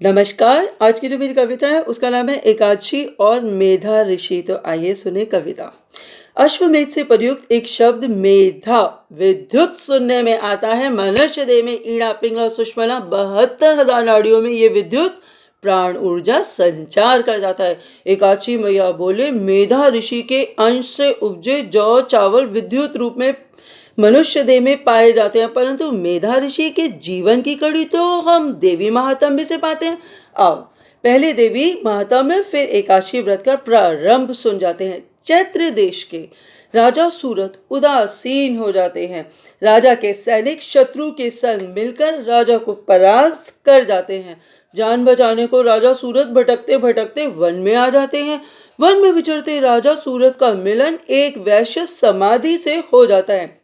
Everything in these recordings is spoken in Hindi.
नमस्कार। आज की जो मेरी कविता है उसका नाम है एकादशी और मेधा ऋषि। तो आइए सुने कविता। अश्वमेध से प्रयुक्त एक शब्द मेधा विद्युत सुनने में आता है। मनुष्य देह में ईड़ा पिंगला सुषमना 72,000 नाड़ियों में ये विद्युत प्राण ऊर्जा संचार कर जाता है। एकादशी मैया बोले मेधा ऋषि के अंश से उपजे जौ चावल विद्युत रूप में मनुष्य देह में पाए जाते हैं, परंतु मेधा ऋषि के जीवन की कड़ी तो हम देवी महात्म्य से पाते हैं। आओ पहले देवी महात्म्य फिर एकादशी व्रत का प्रारंभ सुन जाते हैं। चैत्र देश के राजा सूरत उदासीन हो जाते हैं। राजा के सैनिक शत्रु के संग मिलकर राजा को परास्त कर जाते हैं। जान बचाने को राजा सूरत भटकते भटकते वन में आ जाते हैं। वन में विचरते राजा सूरत का मिलन एक वैश्य समाधि से हो जाता है।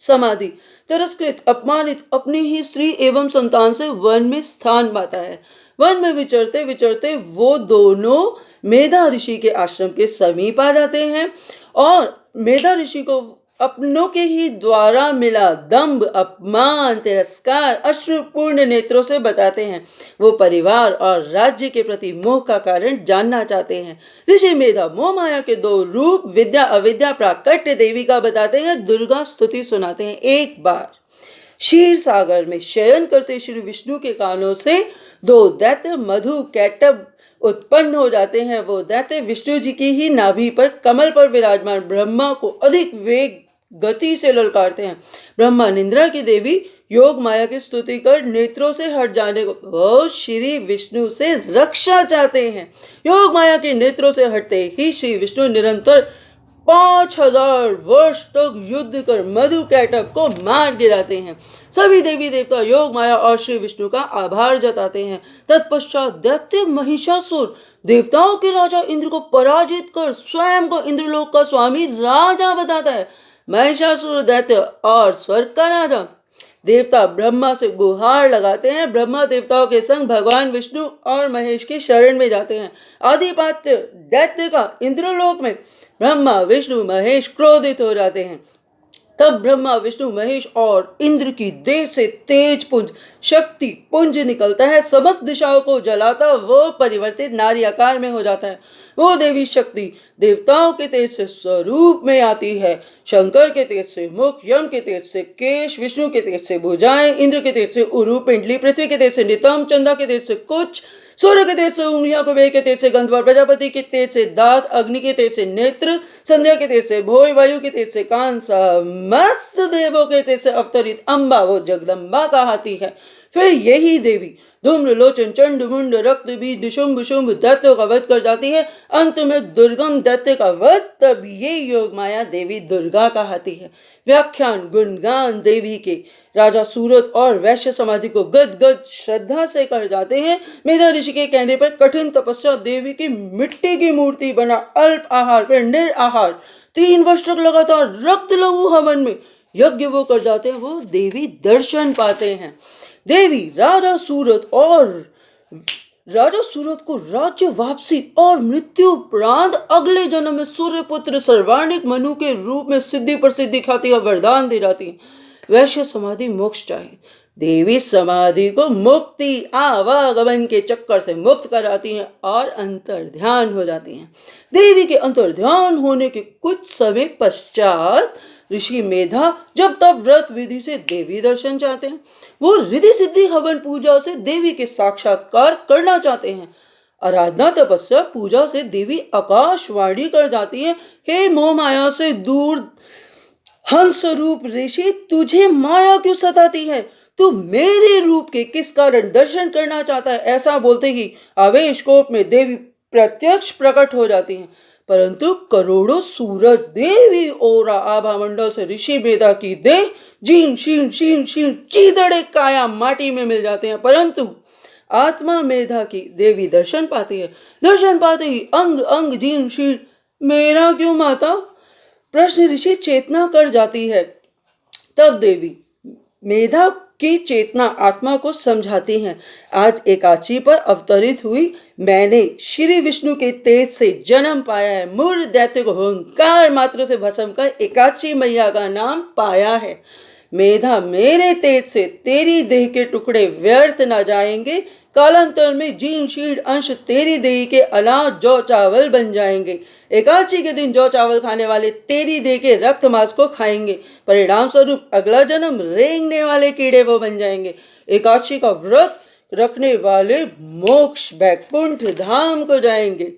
समाधि तिरस्कृत अपमानित अपनी ही स्त्री एवं संतान से वन में स्थान पाता है। वन में विचरते विचरते वो दोनों मेधा ऋषि के आश्रम के समीप आ जाते हैं और मेधा ऋषि को अपनों के ही द्वारा मिला दंभ अपमान तिरस्कार अश्रुपूर्ण नेत्रों से बताते हैं। वो परिवार और राज्य के प्रति मोह का कारण जानना चाहते हैं। ऋषि मेधा मोह माया के दो रूप विद्या अविद्या प्राकट्य देवी का बताते हैं। दुर्गा स्तुति सुनाते हैं। एक बार क्षीर सागर में शयन करते श्री विष्णु के कानों से दो दैत्य मधु कैटब उत्पन्न हो जाते हैं। वो दैत्य विष्णु जी की ही नाभि पर कमल पर विराजमान ब्रह्मा को अधिक वेग गति से ललकारते हैं। ब्रह्मा निंद्रा की देवी योग माया की स्तुति कर नेत्रों से हट जाने को वो श्री विष्णु से रक्षा चाहते हैं। योग माया के नेत्रों से हटते ही श्री विष्णु निरंतर 5,000 वर्ष तक युद्ध कर मधु कैटब को मार गिराते हैं। सभी देवी देवता योग माया और श्री विष्णु का आभार जताते हैं। तत्पश्चात दैत्य महिषासुर देवताओं के राजा इंद्र को पराजित कर स्वयं को इंद्रलोक का स्वामी राजा बताता है। महिषासुर दैत्य और स्वर्ग का राजा देवता ब्रह्मा से गुहार लगाते हैं। ब्रह्मा देवताओं के संग भगवान विष्णु और महेश की शरण में जाते हैं। आदिपात्य दैत्य का इंद्रलोक में ब्रह्मा विष्णु महेश क्रोधित हो जाते हैं। तब ब्रह्मा विष्णु महेश और इंद्र की देह से तेज पुंज शक्ति पुंज निकलता है। समस्त दिशाओं को जलाता वो परिवर्तित नारी आकार में हो जाता है। वो देवी शक्ति देवताओं के तेज से स्वरूप में आती है। शंकर के तेज से मुख, यम के तेज से केश, विष्णु के तेज से भुजाएं, इंद्र के तेज से उरु पिंडली, पृथ्वी के तेज से नितंब, चंदा के तेज से कुछ, सूर्य के तेज से उंगलियां, कुबेर के तेज से गंधर्व, प्रजापति के तेज से दांत, अग्नि के तेज से नेत्र, संध्या के तेज से भोय, वायु के तेज से कान, समस्त देवों के तेज से अवतरित अम्बा वो जगदम्बा कहाती है। फिर यही देवी धूम्र लोचन चंड मुंड रक्त बीज शुंभ शुंभ दैत्यों का वध कर जाती है। अंत में दुर्गम दैत्य का वध, तब ये योग माया देवी दुर्गा कहाती है। व्याख्यान गुणगान देवी के राजा सूरत और वैश्य समाधि को गद गद श्रद्धा से कर जाते हैं। मेधा ऋषि के कहने पर कठिन तपस्या देवी की मिट्टी की मूर्ति बना अल्प आहार फिर निराहार 3 वर्ष तक लगातार रक्त लघु हवन में यज्ञ वो कर जाते हैं। वो देवी दर्शन पाते हैं। देवी राजा सूरत को राज्य वापसी और मृत्यु उपरांत अगले जन्म में सूर्यपुत्र सर्वाणिक मनु के रूप में सिद्धि प्रसिद्धि ख्याति का वरदान दे जाती है। वैश्य समाधि मोक्ष चाहे देवी समाधि को मुक्ति आवागमन के चक्कर से मुक्त कराती हैं और अंतर ध्यान हो जाती हैं। देवी के अंतर ध्यान होने के कुछ समय पश्चात ऋषि मेधा जब तब व्रत विधि से देवी दर्शन चाहते हैं। वो रिद्धि सिद्धि हवन पूजा से देवी के साक्षात्कार करना चाहते हैं। आराधना तपस्या पूजा से देवी आकाशवाणी कर जाती है। हे मोह माया से दूर हंस रूप ऋषि, तुझे माया क्यों सताती है? तू मेरे रूप के किस कारण दर्शन करना चाहता है? ऐसा बोलते ही आवेश कोप में देवी प्रत्यक्ष प्रकट हो जाती हैं। परंतु करोड़ों सूरज देवी ओरा आभा मंडल से ऋषि मेधा की देह जीन शीन शीन शीन चीदड़े काया माटी में मिल जाते हैं। परंतु आत्मा मेधा की देवी दर्शन पाती है। दर्शन पाते ही अंग अंग जीन शीन, मेरा क्यों माता? प्रश्न ऋषि चेतना कर जाती है। तब देवी मेधा की चेतना आत्मा को समझाती हैं। आज एकादशी पर अवतरित हुई मैंने श्री विष्णु के तेज से जन्म पाया है। मूर्ख दैत्य को हुंकार मात्र से भस्म कर एकादशी मैया का नाम पाया है। मेधा मेरे तेज से तेरी देह के टुकड़े व्यर्थ न जाएंगे, कालांतर में जीर्ण शीर्ण अंश तेरी देह के अनाज जौ चावल बन जाएंगे। एकादशी के दिन जौ चावल खाने वाले तेरी देह के रक्त मांस को खाएंगे, परिणाम स्वरूप अगला जन्म रेंगने वाले कीड़े वो बन जाएंगे। एकादशी का व्रत रखने वाले मोक्ष बैकुंठ धाम को जाएंगे।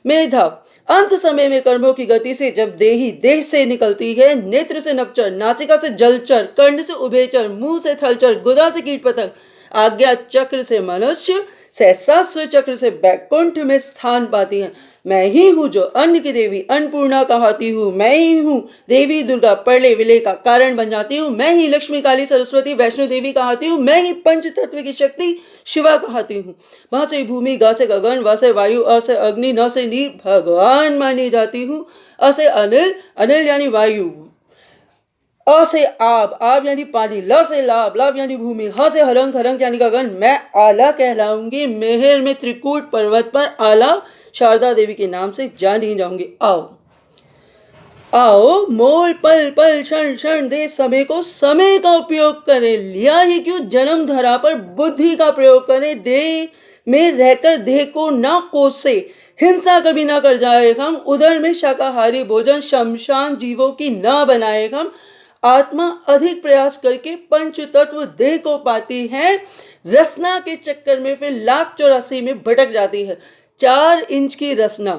मेधा अंत समय में कर्मों की गति से जब देही देह से निकलती है, नेत्र से नभचर, नासिका से जलचर, कर्ण से उभयचर, मुंह से थलचर, गुदा से कीट पतंग, आज्ञा चक्र से मनुष्य, सहस्रास्त्र चक्र से बैकुंठ में स्थान पाती है। मैं ही हूँ जो अन्न की देवी अन्नपूर्णा कहती हूँ, मैं ही हूँ देवी दुर्गा प्रलय विलय का कारण बन जाती हूँ, मैं ही लक्ष्मी काली सरस्वती वैष्णो देवी कहती हूँ, मैं ही पंच तत्व की शक्ति शिवा कहती हूँ। वहां से भूमि, ग से गगन, व से वायु, अ से अग्नि, न से नीर भगवान मानी जाती हूँ, अ से अनिल, अनिल यानी वायु, अ से आब, आब यानी पानी, ल से लाभ, लाभ यानी भूमि, ह से हरंग, हरंग यानी गगन। मैं आला कहलाऊंगी, मेहर में त्रिकूट पर्वत पर आला शारदा देवी के नाम से जानी जाऊंगी। आओ आओ मोल पल पल क्षण क्षण दे समय को समय का उपयोग करें, लिया ही क्यों जन्म धरा पर बुद्धि का प्रयोग करें, देह में रहकर देह को ना कोसे, हिंसा कभी ना कर जाए हम, उदर में शाकाहारी भोजन शमशान जीवों की ना बनाए हम। आत्मा अधिक प्रयास करके पंच तत्व देह को पाती है, रसना के चक्कर में फिर 1,84 में भटक जाती है। 4 इंच की रसना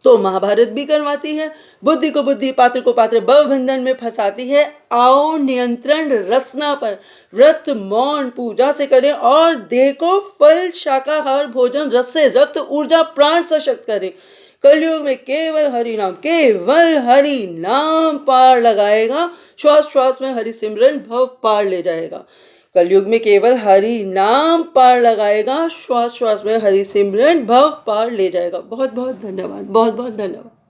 तो महाभारत भी करवाती है, बुद्धि को बुद्धि, पात्र को पात्र, भव बंधन में फंसाती है। आओ नियंत्रण रसना पर व्रत मौन पूजा से करें और देह को फल शाकाहार भोजन रस से रक्त ऊर्जा प्राण सशक्त करें। कलयुग में केवल हरि नाम पार लगाएगा, श्वास श्वास में हरि सिमरन भव पार ले जाएगा। कलयुग में केवल हरि नाम पार लगाएगा, श्वास श्वास में हरि सिमरन भव पार ले जाएगा। बहुत बहुत धन्यवाद, बहुत बहुत धन्यवाद।